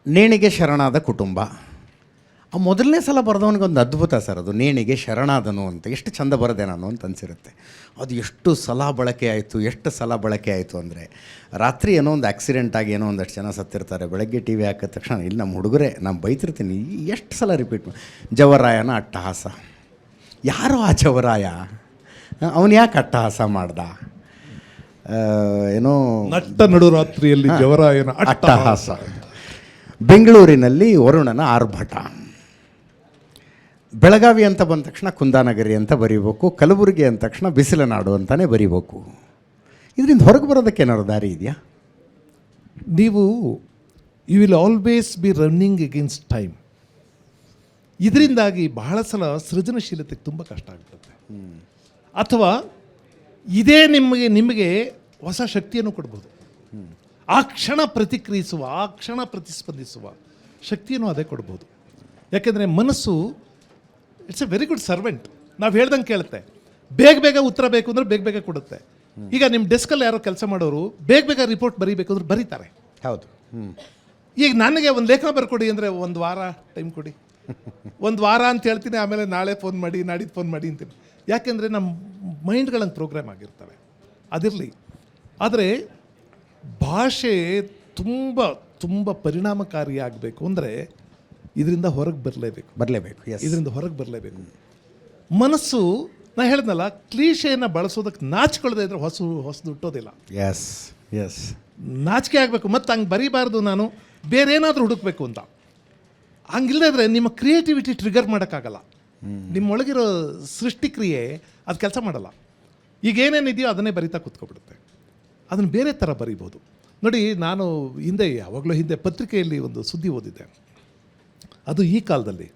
ನೇಣಿಗೆ ಶರಣಾದ ಕುಟುಂಬ. ಆ ಮೊದಲನೇ ಸಲ ಬರೆದವನಿಗೊಂದು ಅದ್ಭುತ ಸರ್ ಅದು, ನೇಣಿಗೆ ಶರಣಾದನು ಅಂತ. ಎಷ್ಟು ಚಂದ ಬರದೆ ನಾನು ಅಂತ ಅನಿಸಿರುತ್ತೆ. ಅದು ಎಷ್ಟು ಸಲ ಬಳಕೆ ಆಯಿತು ಅಂದರೆ, ರಾತ್ರಿ ಏನೋ ಒಂದು ಆಕ್ಸಿಡೆಂಟ್ ಆಗಿ ಏನೋ ಒಂದಷ್ಟು ಜನ ಸತ್ತಿರ್ತಾರೆ, ಬೆಳಗ್ಗೆ ಟಿ ವಿ ಹಾಕಿದ ತಕ್ಷಣ ಇಲ್ಲಿ ನಮ್ಮ ಹುಡುಗರೇ ನಾನು ಬೈತಿರ್ತೀನಿ, ಎಷ್ಟು ಸಲ ರಿಪೀಟ್ ಜವರಾಯನ ಅಟ್ಟಹಾಸ. ಯಾರೋ ಆ ಜವರಾಯ, ಅವನು ಯಾಕೆ ಅಟ್ಟಹಾಸ ಮಾಡ್ದ, ಏನೋ ನಟ್ಟ ನಡುರಾತ್ರಿಯಲ್ಲಿ ಜವರಾಯನ ಅಟ್ಟಹಾಸ. ಬೆಂಗಳೂರಿನಲ್ಲಿ ವರುಣನ ಆರ್ಭಟ. ಬೆಳಗಾವಿ ಅಂತ ಬಂದ ತಕ್ಷಣ ಕುಂದಾನಗರಿ ಅಂತ ಬರೀಬೇಕು, ಕಲಬುರಗಿ ಅಂದ ತಕ್ಷಣ ಬಿಸಿಲ ನಾಡು ಅಂತಲೇ ಬರೀಬೇಕು. ಇದರಿಂದ ಹೊರಗೆ ಬರೋದಕ್ಕೆ ಏನಾದ್ರು ದಾರಿ ಇದೆಯಾ? ನೀವು you will always be running against time. ಇದರಿಂದಾಗಿ ಬಹಳ ಸಲ ಸೃಜನಶೀಲತೆಗೆ ತುಂಬ ಕಷ್ಟ ಆಗ್ತದೆ. ಅಥವಾ ಇದೇ ನಿಮಗೆ ಹೊಸ ಶಕ್ತಿಯನ್ನು ಕೊಡ್ಬೋದು. ಆ ಕ್ಷಣ ಪ್ರತಿಕ್ರಿಯಿಸುವ, ಆ ಕ್ಷಣ ಪ್ರತಿಸ್ಪಂದಿಸುವ ಶಕ್ತಿಯನ್ನು ಅದೇ ಕೊಡ್ಬೋದು. ಯಾಕೆಂದರೆ ಮನಸ್ಸು it's A very good servant. ನಾವು ಹೇಳ್ದಂಗೆ ಕೇಳುತ್ತೆ. ಬೇಗ ಉತ್ತರ ಬೇಕು ಅಂದರೆ ಬೇಗ ಕೊಡುತ್ತೆ. ಈಗ ನಿಮ್ಮ ಡೆಸ್ಕಲ್ಲಿ ಯಾರೋ ಕೆಲಸ ಮಾಡೋರು ಬೇಗ ರಿಪೋರ್ಟ್ ಬರೀಬೇಕು ಅಂದ್ರೆ ಬರೀತಾರೆ. ಹೌದು. ಈಗ ನನಗೆ ಒಂದು ಲೇಖನ ಬರ್ಕೊಡಿ ಅಂದರೆ ಒಂದು ವಾರ ಟೈಮ್ ಕೊಡಿ. ಒಂದು ವಾರ ಅಂತ ಹೇಳ್ತೀನಿ, ಆಮೇಲೆ ನಾಳೆ ಫೋನ್ ಮಾಡಿ, ನಾಡಿದ್ದು ಫೋನ್ ಮಾಡಿ ಅಂತೀನಿ. ಯಾಕೆಂದರೆ ನಮ್ಮ ಮೈಂಡ್ಗಳಂಗೆ ಪ್ರೋಗ್ರಾಮ್ ಆಗಿರ್ತವೆ. ಅದಿರಲಿ. ಆದರೆ ಭಾಷೆ ತುಂಬ ಪರಿಣಾಮಕಾರಿಯಾಗಬೇಕು ಅಂದರೆ ಇದರಿಂದ ಹೊರಗೆ ಬರಲೇಬೇಕು. ಇದರಿಂದ ಹೊರಗೆ ಬರಲೇಬೇಕು. ಮನಸ್ಸು, ನಾ ಹೇಳಿದ್ನಲ್ಲ, ಕ್ಲೀಶೆಯನ್ನು ಬಳಸೋದಕ್ಕೆ ನಾಚಿಕೊಳ್ಳದೆ ಇದ್ರೆ ಹೊಸದು ಹುಟ್ಟೋದಿಲ್ಲ. ಎಸ್ ನಾಚಿಕೆ ಆಗಬೇಕು. ಮತ್ತು ಹಂಗೆ ಬರೀಬಾರ್ದು, ನಾನು ಬೇರೆ ಏನಾದರೂ ಹುಡುಕಬೇಕು ಅಂತ. ಹಂಗಿಲ್ಲದೆ ಇದ್ರೆ ನಿಮ್ಮ ಕ್ರಿಯೇಟಿವಿಟಿ ಟ್ರಿಗರ್ ಮಾಡೋಕ್ಕಾಗಲ್ಲ. ನಿಮ್ಮೊಳಗಿರೋ ಸೃಷ್ಟಿಕ್ರಿಯೆ ಅದು ಕೆಲಸ ಮಾಡಲ್ಲ. ಈಗ ಏನೇನಿದೆಯೋ ಅದನ್ನೇ ಬರಿತಾ ಕೂತ್ಕೊಬಿಡುತ್ತೆ. ಅದನ್ನು ಬೇರೆ ಥರ ಬರೀಬೋದು. ನೋಡಿ, ನಾನು ಯಾವಾಗಲೂ ಹಿಂದೆ ಪತ್ರಿಕೆಯಲ್ಲಿ ಒಂದು ಸುದ್ದಿ ಓದಿದ್ದೆ. ಅದು ಈ ಕಾಲದಲ್ಲಿ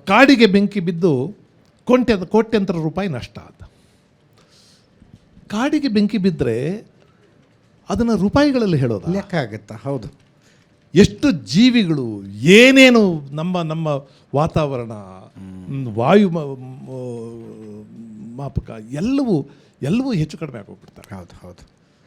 ಕಾಡಿಗೆ ಬೆಂಕಿ ಬಿದ್ದು ಕೋಟ್ಯಂತರ ರೂಪಾಯಿ ನಷ್ಟ ಆದ. ಕಾಡಿಗೆ ಬೆಂಕಿ ಬಿದ್ದರೆ ಅದನ್ನು ರೂಪಾಯಿಗಳಲ್ಲಿ ಹೇಳೋದು ಲೆಕ್ಕ ಆಗುತ್ತಾ? ಹೌದು. ಎಷ್ಟು ಜೀವಿಗಳು, ಏನೇನು ನಮ್ಮ ವಾತಾವರಣ, ವಾಯು ಮಾಪಕ ಎಲ್ಲವೂ ಹೆಚ್ಚು ಕಡಿಮೆ ಆಗೋಗ್ಬಿಡ್ತಾರೆ. ಹೌದು.